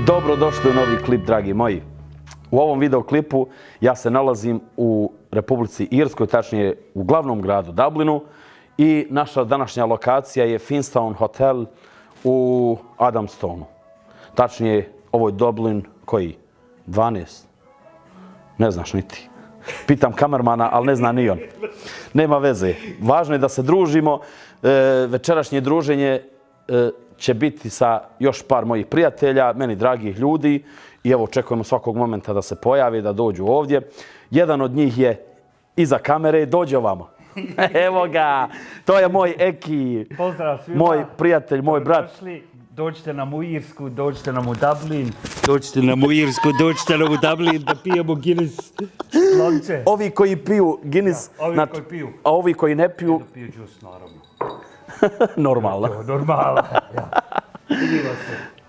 Dobrodošli u novi klip, dragi moji. U ovom videoklipu ja se nalazim u Republici Irskoj, tačnije u glavnom gradu Dublinu, i naša današnja lokacija je Finstown Hotel u Adamstonu. Tačnije, ovo je Dublin koji? 12? Ne znaš niti. Pitam kamermana, ali ne zna ni on. Nema veze. Važno je da se družimo. Večerašnje druženje će biti sa još par mojih prijatelja, meni dragih ljudi. I evo, očekujemo svakog momenta da se pojave, da dođu ovdje. Jedan od njih je iza kamere. Dođe ovamo. Evo ga. To je moj Eki. Pozdrav svima. Moj prijatelj, moj brat. Dođite nam u Irsku, dođite nam u Dublin. Dođite nam u Irsku, dođite nam u Dublin da pijemo Guinness slonče. Ovi koji piju Guinness, Ja, ovi koji piju. a ovi koji ne piju, Piju džus, naravno. normalno. Normala. Ja. Vidimo se.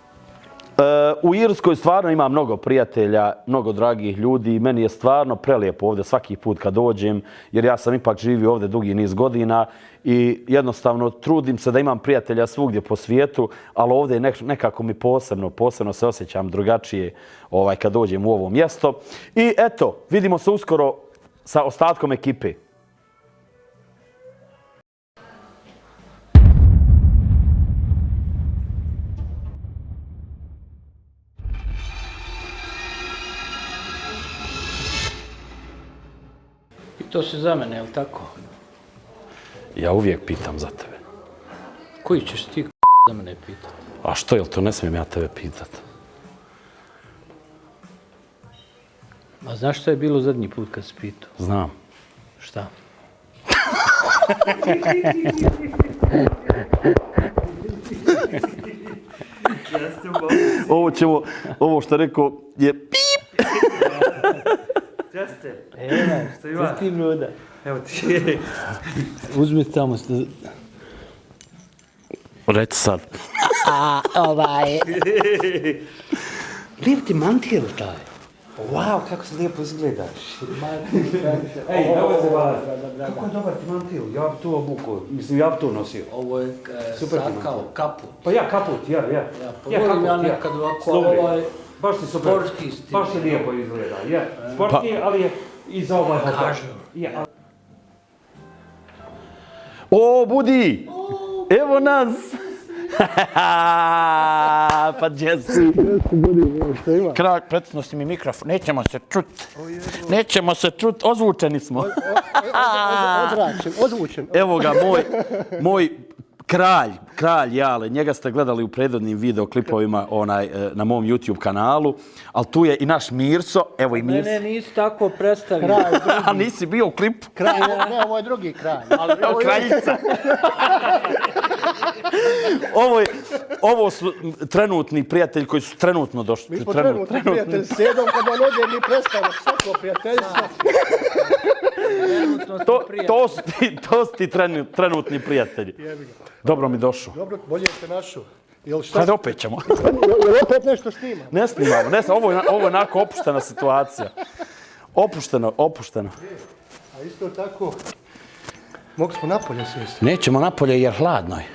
U Irskoj stvarno ima mnogo prijatelja, mnogo dragih ljudi. Meni je stvarno prelijepo ovdje svaki put kad dođem, jer ja sam ipak živio ovdje dugi niz godina i jednostavno trudim se da imam prijatelja svugdje po svijetu, ali ovdje nekako mi posebno se osjećam drugačije kad dođem u ovo mjesto. I eto, vidimo se uskoro sa ostatkom ekipe. To si za mene, je li tako? Ja uvijek pitam za tebe. Koji ćeš ti za mene pitati? A što, jel to ne smijem ja tebe pitat? A znaš što je bilo zadnji put kad si pitao? Znam. Šta? Ovo što rekao je pip. Česte. Evo, Što ima? ti broda. Evo ti. Uzmi tamo. Reci sad. Lijep ti mantil taj. Wow, kako se lijepo izgledaš. Ej, evo se vas. Kako je dobar ti mantil. Ja bi to obukao. Mislim, ja bi to nosio. Ovo je Super sad ti kao mantil. kaput. Pa ja kaput, ja. Pa volim ja nekad ovako, Slobodno. Baš ti super. sportski stil. Baš ti lijepo izgleda, je. Sportski, ali je i za ovaj hotel. Kažem. Je, ali... O, Budi! Evo nas! Pa gdje si? Krak, predsjedno si mi mikrofon. Nećemo se čut. Nećemo se čut. Ozvučeni smo. Ozvučen. Evo ga, moj kralj Jale. Njega ste gledali u prethodnim videoklipovima na mom YouTube kanalu. Ali tu je i naš Mirso. Evo i Mirso. Mene nisi tako predstavio. A nisi bio u klipu? Kralj, ne, ovo je drugi kralj. Evo kraljica. Ovo su trenutni prijatelji koji su trenutno došli. Mi smo trenutni prijatelji s Edom, kad on ode mi prestane svako prijateljstvo. To su ti trenutni prijatelji. Dobro mi došao. Dobro, bolje te našao. Jel šta? Hajde opet ćemo. Jel opet nešto snima? Ne snimamo. Ovo je onako opuštena situacija. Opušteno. A isto tako, mogli smo napolje sjesti. Nećemo napolje jer hladno je.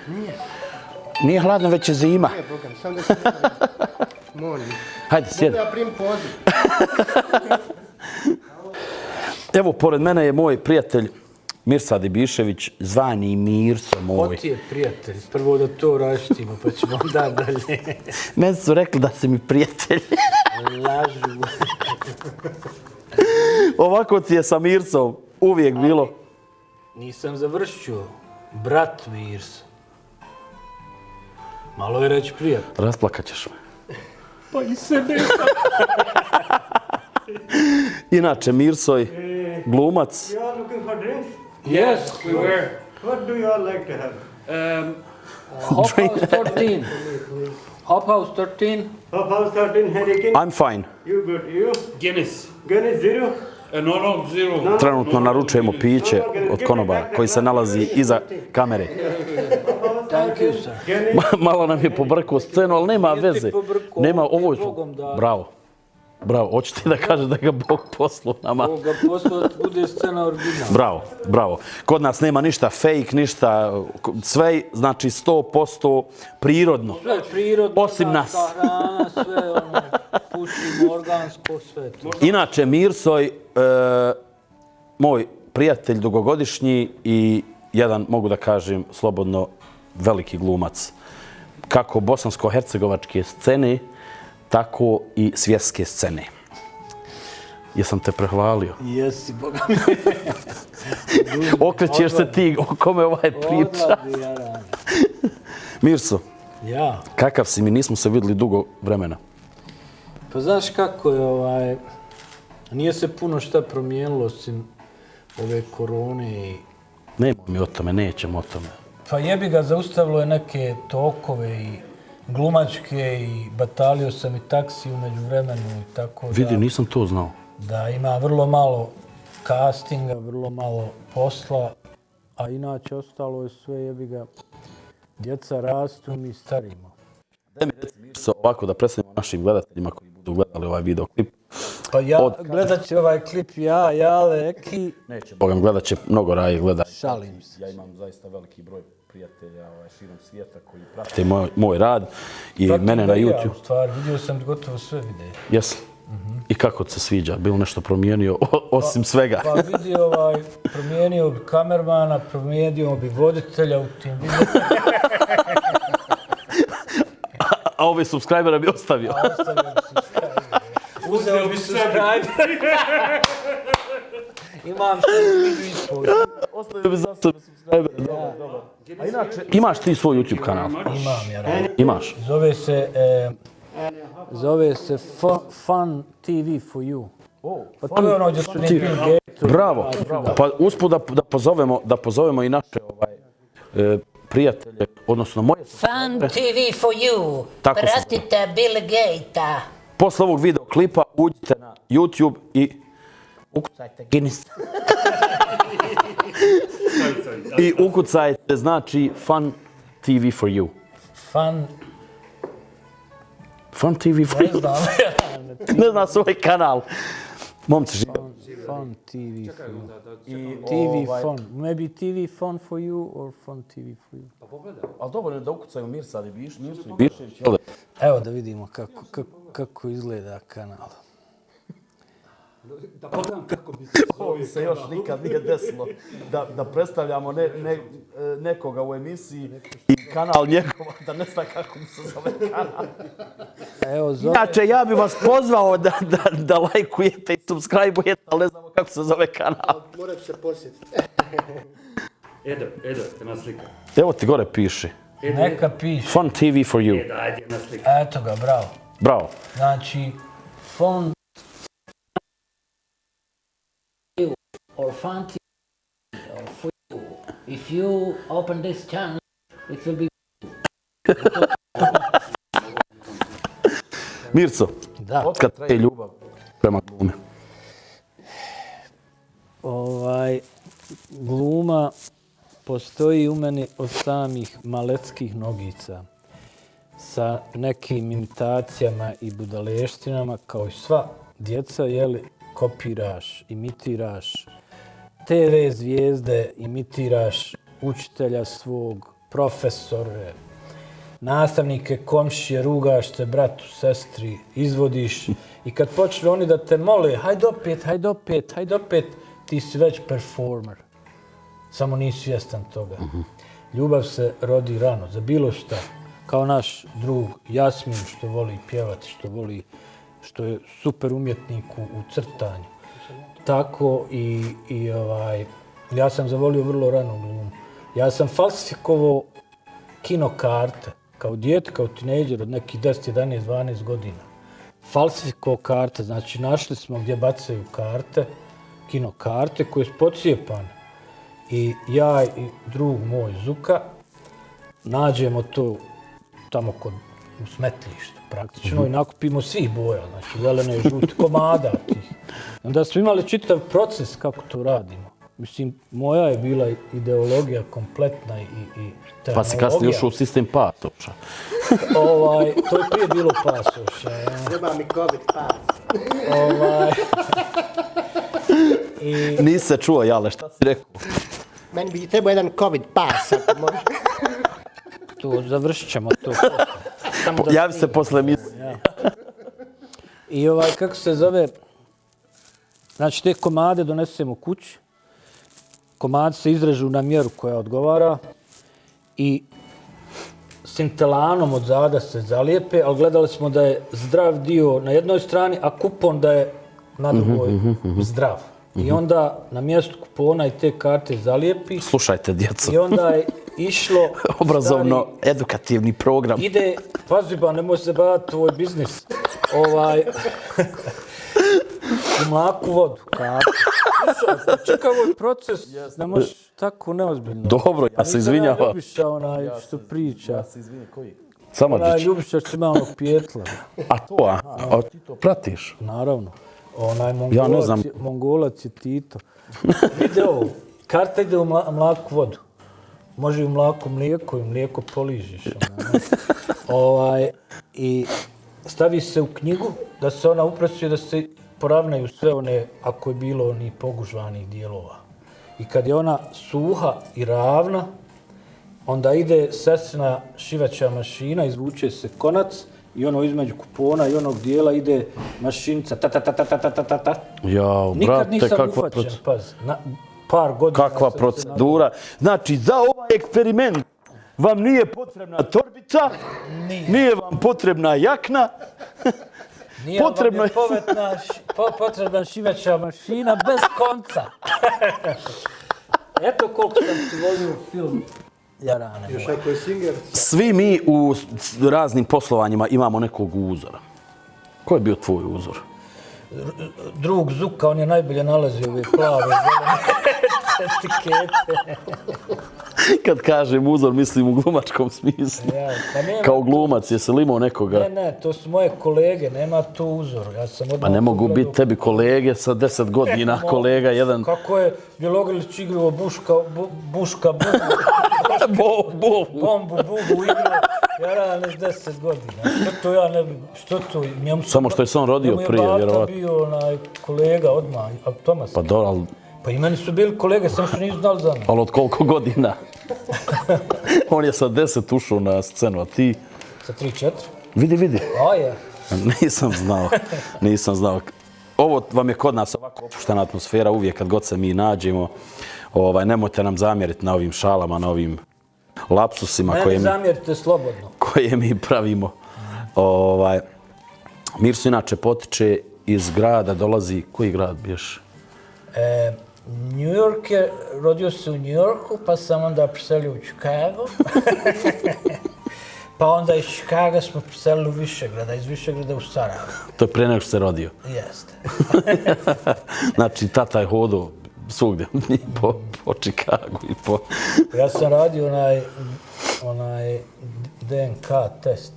Nije hladno, već je zima. Nije, Bogan, sam da se molim. Hajde, sjedi. Mogu ja prim poziv? Evo, pored mene je moj prijatelj Mirsad Ibišević, zvani Mirso moj. Ko ti je prijatelj? Prvo da to raštimo, pa ćemo onda dalje. Meni su rekli da si mi prijatelj. Lažu. Ovako ti je sa Mirsom uvijek bilo. Nisam završio. Brat Mirso. Malo je reći prijatelj. Rasplakat ćeš me. Pa i sebe. Inače, Mirsoj, glumac. You are looking for drinks? Yes, we were. What do you all like to have? Hop House 13. Hop House 13. Hop House 13, Hurricane. I'm fine. You good? You? Guinness. Guinness zero? No, zero. No. Trenutno naručujemo piće od konobara koji se nalazi iza kamere. Thank you, sir. Guinness. Malo nam je pobrkao scenu, ali nema Nije ti veze. pobrkao, Nema, ovo ti ovo je Bogom je... dao. Bravo. Bravo, hoćete da kažeš da ga Bog poslao nama? Ovo ga poslao da bude scena original. Bravo, bravo. Kod nas nema ništa fake, ništa, sve znači 100% prirodno. Sve prirodno, Osim nas. hrana, sve ono, puštimo organsko, sve to. Inače, Mirsoj, moj prijatelj dugogodišnji i jedan, mogu da kažem, slobodno veliki glumac. Kako bosansko-hercegovačke scene, tako i svjetske scene. Jesam te prehvalio? Jesi, boga mi. Okrećeš se ti o kome ovaj priča. Odlazi, jaran. Mirso, Ja. kakav si mi? Nismo se vidjeli dugo vremena. Pa znaš kako je nije se puno šta promijenilo osim ove korone i... Nema mi o tome, nećemo o tome. Pa jebi ga, zaustavilo je neke tokove i glumačke i batalio sam i taksi umeđu vremenu i tako da... Vidi, nisam to znao. Da ima vrlo malo castinga, vrlo malo posla, a inače ostalo je sve jebi ga. Djeca rastu, mi starimo. Daj mi reci, Mirso, ovako da predstavimo našim gledateljima koji budu gledali ovaj videoklip. Pa gledat će ovaj klip Jale, Eki. Neće, Bogam, gledat će mnogo raje gleda. Šalim se. Ja imam zaista veliki broj prijatelja širom svijeta koji prate moj rad i mene na YouTube. U stvari, vidio sam gotovo sve videe. Jesi? I kako ti se sviđa? Bilo nešto promijenio osim svega? Pa vidio promijenio bi kamermana, promijenio bi voditelja u tim videima. A ove subscribera bi ostavio. Uzeo bi subscriber. Imam što vidio ispod. Ostavio bi za sebe subscribera. A inače, imaš ti svoj YouTube kanal? Imam, ja. Imaš? Zove se Fun TV for you. Pa to je ono gdje su neki Bill Gates. Bravo. Pa usput da pozovemo i naše prijatelje, odnosno moje. Fun TV for you. Tako se Pratite Bill Gatesa. Posle ovog videoklipa uđite na YouTube i ukucajte Guinness. I ukucajte, znači, Fun TV for you. Fun TV for Ne you. znam. Ne znam svoj kanal. Momci žive. Fun TV for you. TV fun. Maybe TV fun for you or fun TV for you. Ali dobro, da ukucaju Mirsa, ali Mirsu i Bišević. Evo da vidimo kako izgleda kanal. Da pogledam kako bi Ovo se još nikad nije desilo da predstavljamo nekoga u emisiji i kanal njegova, da ne zna kako mu se zove kanal. Evo zove... Inače, ja bih vas pozvao da lajkujete i subscribe-ujete, ali ne znamo kako se zove kanal. Morat ću se posjetiti. Edo, jedna slika. Evo ti gore piše. Neka piše. Fun TV for you. Ajde, jedna slika. Eto ga, bravo. Bravo. Znači, fun or fun TV or for you. If you open this channel, it will be Mirco, Da. otkad traje ljubav prema glumi? Gluma postoji u meni od samih maleckih nogica. Sa nekim imitacijama i budaleštinama, kao i sva djeca, kopiraš, imitiraš TV zvijezde, imitiraš učitelja svog, profesore, nastavnike, komšije, rugaš se bratu, sestri, izvodiš i kad počnu oni da te mole, hajde opet, ti si već performer. Samo nisi svjestan toga. Ljubav se rodi rano, za bilo šta. Kao naš drug Jasmin što voli pjevati, što je super umjetnik u crtanju. Tako ja sam zavolio vrlo rano glumu. Ja sam falsifikovao kino karte kao dijete, kao tinejdžer od nekih 10, 11, 12 godina. Falsifikovao karte, znači našli smo gdje bacaju karte, kino karte koje su pocijepane. I ja i drug moj Zuka nađemo to tamo u smetlištu praktično i nakupimo svih boja, znači zelene i žute komada tih. Onda smo imali čitav proces kako to radimo. Mislim, moja je bila ideologija kompletna i Pa tehnologija. si kasnije ušao u sistem pasoša. To je prije bilo pasoša. Ja. Treba mi COVID pas. Nisi se čuo, Jale, šta si rekao? Meni bi trebao jedan COVID pas. Ako može. To završit ćemo to. Samo da Javi se posle misli. Ja. I kako se zove, znači te komade donesemo kući, komadi se izrežu na mjeru koja odgovara i sintelanom od zada se zalijepe, ali gledali smo da je zdrav dio na jednoj strani, a kupon da je na drugoj zdrav. I onda na mjestu kupona i te karte zalijepi. Slušajte, djeco. I onda je išlo... Obrazovno-edukativni program. Ide, pazi ba, nemoj se bavati tvoj biznis. U mlaku vodu. Slušaj, čekaj ovaj proces, ne možeš tako neozbiljno. Dobro, ja se izvinjavam. Nisam Ljubiša onaj što priča. Ja se izvinjam, koji? Samardžić. Ljubiša što ima onog pijetla. A to, a ti to pratiš? Naravno. Onaj Ja ne znam. Mongolac je Tito. Ide ovo, karta ide u mlaku vodu. Može i u mlako mlijeko i mlijeko poližiš. I stavi se u knjigu da se ona upresuje, da se poravnaju sve one, ako je bilo onih pogužvanih dijelova. I kad je ona suha i ravna, onda ide sestrina šivaća mašina, izvuče se konac i ono između kupona i onog dijela ide mašinica ta. Jao, Nikad brate, nisam kakva ufaćen, pazi. Par godina. Kakva procedura. Znači, za ovaj eksperiment vam nije potrebna torbica, nije vam potrebna jakna, Nije potrebno vam je potrebna šivaća mašina bez konca. Eto koliko sam ti volio film Jarane. Još ako je Singer. Svi mi u raznim poslovanjima imamo nekog uzora. Ko je bio tvoj uzor? Drug Zuka, on je najbolje nalazio ove plave zelene etikete. Kad kažem uzor, mislim u glumačkom smislu. Ja, pa nema Kao glumac, jesi li imao nekoga? Ne, to su moje kolege, nema tu uzor. Ja sam Pa ne mogu biti tebi kolege sa 10 godina, kolega jedan... Kako je Bjelogrlić igrao Buška bombu Bugu igrao, Jarane s 10 godina. Što to ja ne bi, što to... Samo što je se on rodio prije, vjerovatno. Njemu je bio onaj kolega odmah, Tomas. Pa dobro, ali... Pa i meni su bili kolege, samo što nisu znali za mene. Ali od koliko godina? On je sa 10 ušao na scenu, a ti? Sa 3-4. Vidi. A je. Nisam znao. Ovo vam je kod nas ovako opuštena atmosfera, uvijek kad god se mi nađemo. Nemojte nam zamjeriti na ovim šalama, na ovim lapsusima Meni zamjerite slobodno. Koje mi pravimo. Mirso inače potiče iz grada, dolazi, koji grad biješ? New York je, rodio se u New Yorku, pa sam onda preselio u Chicago. Pa onda iz Chicaga smo preselili u Višegrada, iz Višegrada u Sarajevo. To je pre nego što se rodio. Jeste. Znači, tata je hodao svugdje, po Chicagu i po... Ja sam radio onaj DNK test.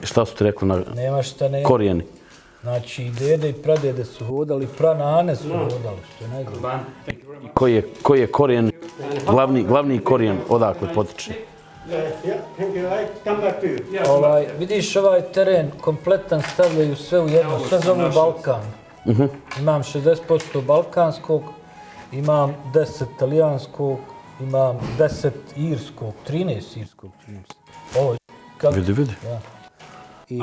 Šta su ti rekli na Nema šta ne... korijeni? Znači, i dede i pradede su hodali, pranane su hodali, što je najgore. Koji je korijen, glavni korijen odakle potiče? Vidiš ovaj teren kompletan, stavljaju sve u jedno, sve zovu Balkan. Imam 60% balkanskog, imam 10 talijanskog, imam 10 irskog, 13 irskog. Vidi. Ja. I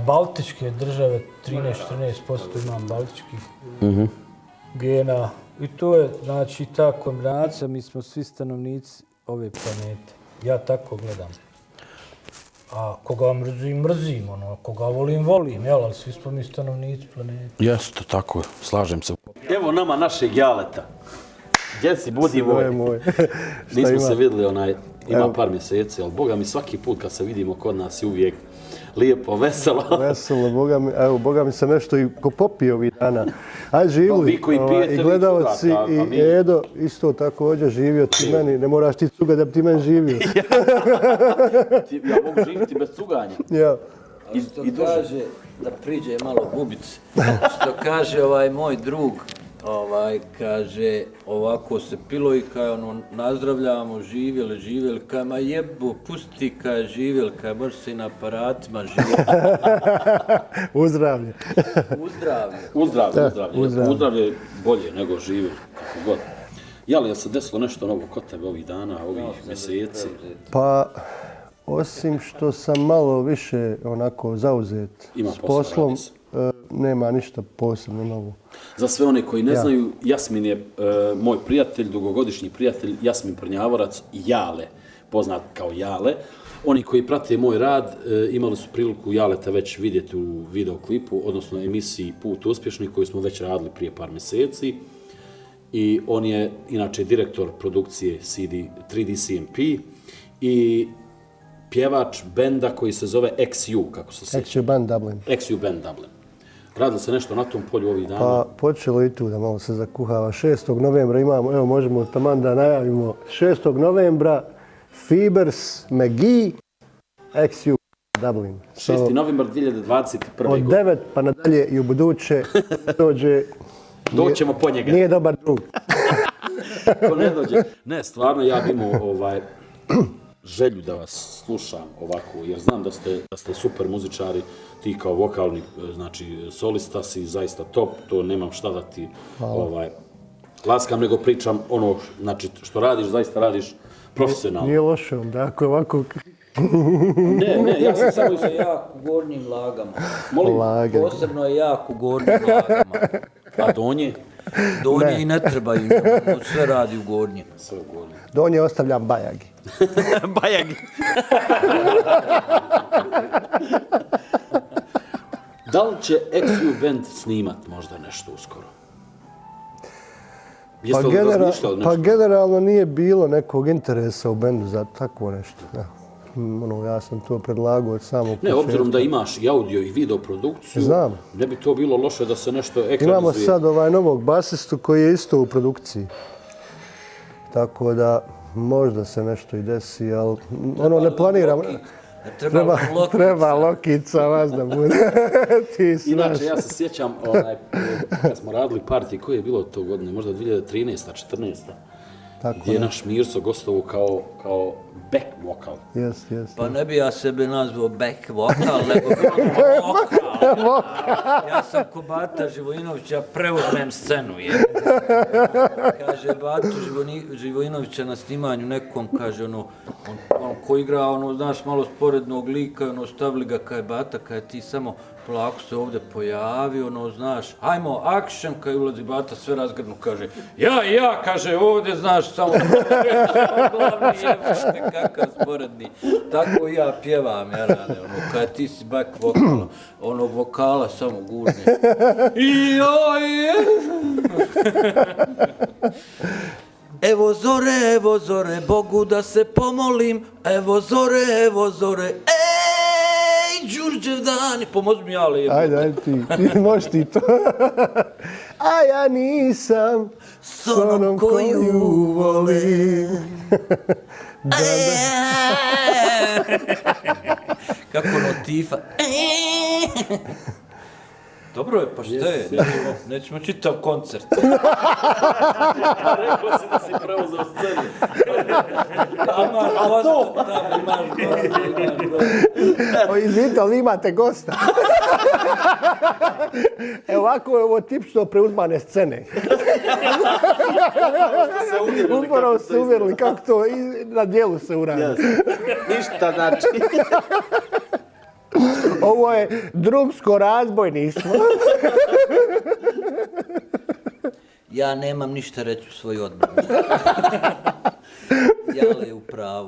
baltičke države, 13-14% imam baltičkih gena. I to je, znači, ta kombinacija, mi smo svi stanovnici ove planete. Ja tako gledam. A koga mrzim, koga volim, jel, ali svi smo mi stanovnici planete. Jeste, tako je, slažem se. Evo nama našeg Jaleta. Gdje si, budi moj? Nismo se vidjeli, ima par mjeseci, ali Boga mi svaki put kad se vidimo kod nas je uvijek lijepo, veselo. Veselo, Boga mi se nešto i ko popije ovih dana. Aj živli, vi koji pijete, i gledalci, i Edo isto također živio ti meni. Ne moraš ti cuga da bi ti meni živio. Ja mogu živjeti bez cuganja. Ja. Što kaže da priđe malo gubici. Što kaže ovaj moj drug, Kaže, ovako se pilo i kaže, ono, nazdravljamo, živjeli, kaže, ma jebo, pusti, kaže, živjeli, kaže, može se i na aparatima živjeli. Uzdravlje. Uzdravlje bolje nego živjeli, kako god. Jel, je se desilo nešto novo kod tebe ovih dana, ovih mjeseci? Pa, osim što sam malo više onako zauzet Ima s posla, poslom, radi se. nema ništa posebno novo. Za sve one koji ne znaju, Jasmin je moj prijatelj, dugogodišnji prijatelj, Jasmin Prnjavorac, Jale, poznat kao Jale. Oni koji prate moj rad imali su priliku Jaleta već vidjeti u videoklipu, odnosno emisiji Put uspješnih koju smo već radili prije par mjeseci. I on je inače direktor produkcije 3D CMP i pjevač benda koji se zove XU, kako se sjeća. XU Band Dublin. XU Band Dublin. Radili se nešto na tom polju ovih dana? Pa počelo i tu da malo se zakuhava. 6. novembra imamo, evo možemo taman da najavimo, 6. novembra Fibers McGee XU Dublin. 6. novembar 2021. Od godine. 9 pa nadalje i u buduće dođe... Doćemo po njega. Nije dobar drug. Ko ne dođe. Ne, stvarno ja bi imao želju da vas slušam ovako, jer znam da ste super muzičari, ti kao vokalni, znači solista si zaista top, to nemam šta da ti laskam, nego pričam ono, znači što radiš, zaista radiš profesionalno. Nije loše onda, ako ovako... Ne, ja sam samo... Jak u gornjim lagama. Molim, Lage. Posebno je jak u gornjim lagama. a donje? Donje i ne trebaju, sve radi u gornjem. Sve u gornje. Donje ostavljam bajagi. Bajagi. Da li će XU Band snimat možda nešto uskoro? Jeste li razmišljali nešto? Pa generalno nije bilo nekog interesa u bendu za takvo nešto. Ja sam to predlagao od samog početka. Ne, obzirom da imaš i audio i video produkciju, Znam. ne bi to bilo loše da se nešto ekranizuje. Imamo sad novog basistu koji je isto u produkciji. Tako da možda se nešto i desi, ali ne planiramo. Treba lokica, vas da bude. Ti znaš. Inače, ja se sjećam, kad smo radili partij, koje je bilo to godine, možda 2013. 14. Gdje je naš Mirso gostovao kao back vokal. Jest. Pa ne bi ja sebe nazvao back vokal, nego vokal. Ja sam ko Bata Živojinovića, preuzmem scenu. Kaže, Batu Živojinovića na snimanju nekom, kaže, on ko igra, znaš, malo sporednog lika, stavili ga kaj Bata, kaj ti samo polako se ovdje pojavio, znaš, hajmo, action, kaj ulazi Bata, sve razgrnu, kaže, ja, kaže, ovdje, znaš, samo glavni jebate, kakav sporedni. Tako i ja pjevam, ja rade, kaj ti si back vokal, onog vokala samo gurne. Evo zore, Bogu da se pomolim, evo zore, Đurđev dan, pomozi mi ja lijepo. Ajde, ti, možeš ti to. A ja nisam s onom koju volim. Kako notifa. Dobro je, pa šta je? Nećemo čitav koncert. Rekao si da si preuzeo scenu. A to? Da, imaš gosta. Izvinite, ali imate gosta. Ovako je ovo tipično preuzmane scene. Upravo se uvjerili kako to i na dijelu se uradi. Ništa znači. Ovo je drumsko razbojništvo. Ja nemam ništa reći u svoju odbranu. Jale je u pravu.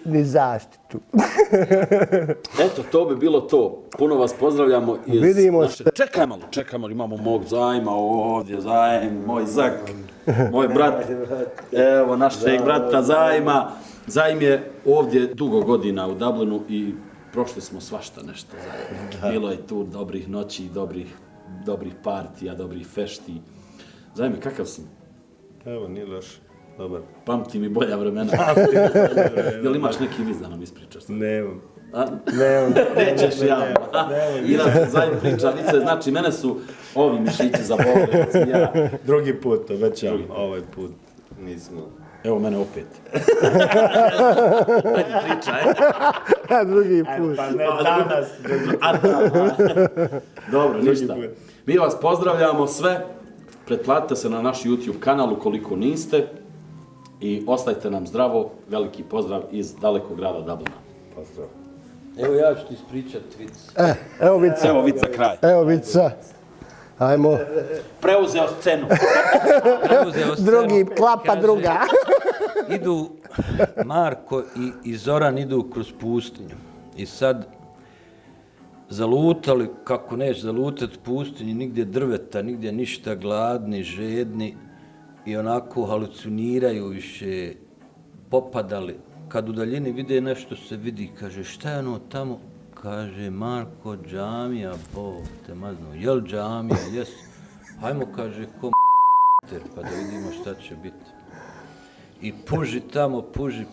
Ni zaštitu. Eto, to bi bilo to. Puno vas pozdravljamo iz Vidimo naše... Čekaj malo, imamo mog Zajma ovdje, Zajm, moj Zak, moj brat, evo našeg brata Zajma. Zajm je ovdje dugo godina u Dublinu i prošli smo svašta nešto zajedno. Bilo je tu dobrih noći, dobrih partija, dobrih fešti. Zajme, kakav si? Evo, nije loš. Dobar. Pamti mi bolja vremena. Jel imaš neki viz da nam ispričaš? Nemam. Nećeš ja. Inače, zajedno priča vice, znači mene su ovi mišići zabolili. Ja. Drugi put, obećam. Ovaj put nismo. Evo mene opet. Ajde pričaj. Drugi put. Pa ne danas. Dobro, ništa. Mi vas pozdravljamo sve. Pretplatite se na naš YouTube kanal ukoliko niste. I ostajte nam zdravo. Veliki pozdrav iz dalekog grada Dublina. Pozdrav. Evo ja ću ti ispričat vic. Evo vica. Evo vica kraj. Evo vica. Ajmo. Preuzeo scenu. Drugi, klapa druga. Idu Marko i Zoran idu kroz pustinju. I sad zalutali, kako neće zalutati pustinju, nigdje drveta, nigdje ništa, gladni, žedni i onako haluciniraju više, popadali. Kad u daljini vide nešto se vidi, kaže šta je ono tamo? Kaže Marko, džamija, Bog te mazno. Jel džamija? Jes. Hajmo, kaže, ko mater, pa da vidimo šta će biti. I puži tamo,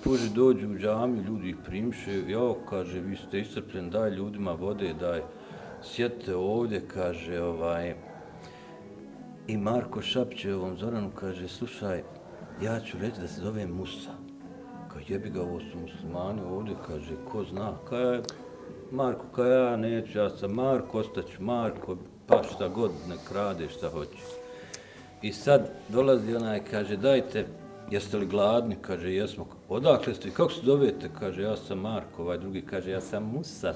puži, dođu u džamiju, ljudi ih primše. Jo, kaže, vi ste iscrpljeni, daj ljudima vode, daj. Sjedite ovdje, kaže, I Marko šapće ovom Zoranu, kaže, slušaj, ja ću reći da se zove Musa. Kao jebi ga, ovo su muslimani ovdje, kaže, ko zna. Marko, kao ja neću, ja sam Marko, ostaću Marko, pa šta god, ne krade, šta hoće. I sad dolazi onaj, kaže, dajte, jeste li gladni? Kaže, jesmo. Odakle ste? Kako se zovete? Kaže, ja sam Marko, ovaj drugi kaže, ja sam Musa.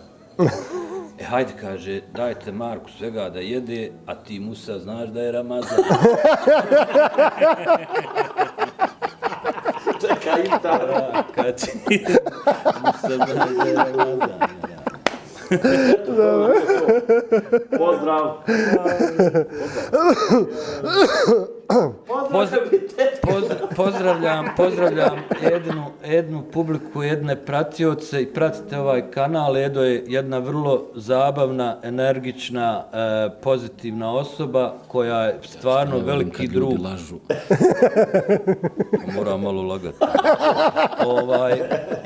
Hajde, kaže, dajte Marku svega da jede, a ti Musa znaš da je Ramazan. Čekaj, Da, kad ti Musa znaš da je Ramazan. Pozdrav. Pozdravljam jednu publiku, jedne pratioce i pratite ovaj kanal. Edo je jedna vrlo zabavna, energična, pozitivna osoba koja je stvarno veliki drug. Ljudi lažu. Moram malo lagati.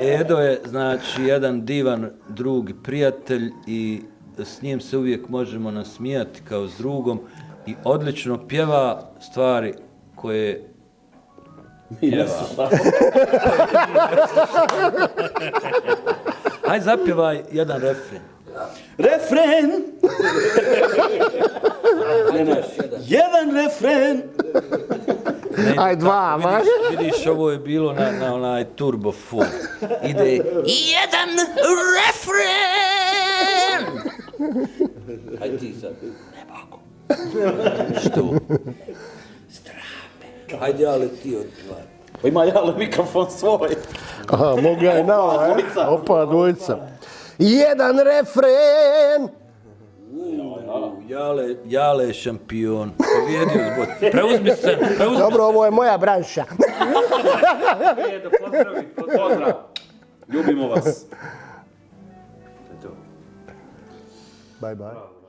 Edo je znači jedan divan drug i prijatelj i s njim se uvijek možemo nasmijati kao s drugom i odlično pjeva stvari koje pjeva. Hajde zapjevaj jedan refren. Refren! Jedan refren! Aj, dva, ma. Vidiš, ovo je bilo na onaj turbo full. Ide jedan refren! Hajde ti sad. Ne mogu. Što? Strape. Hajde, ali ti odpjevaj. Pa ima jale mikrofon svoj. Aha, mogu ja i na ovo, Opa, dvojica. Jedan refren! Jale je šampion. Pobjedio zbog. Preuzmi scenu. Dobro, ovo je moja branša. Pozdrav. Ljubimo vas. Bye, bye.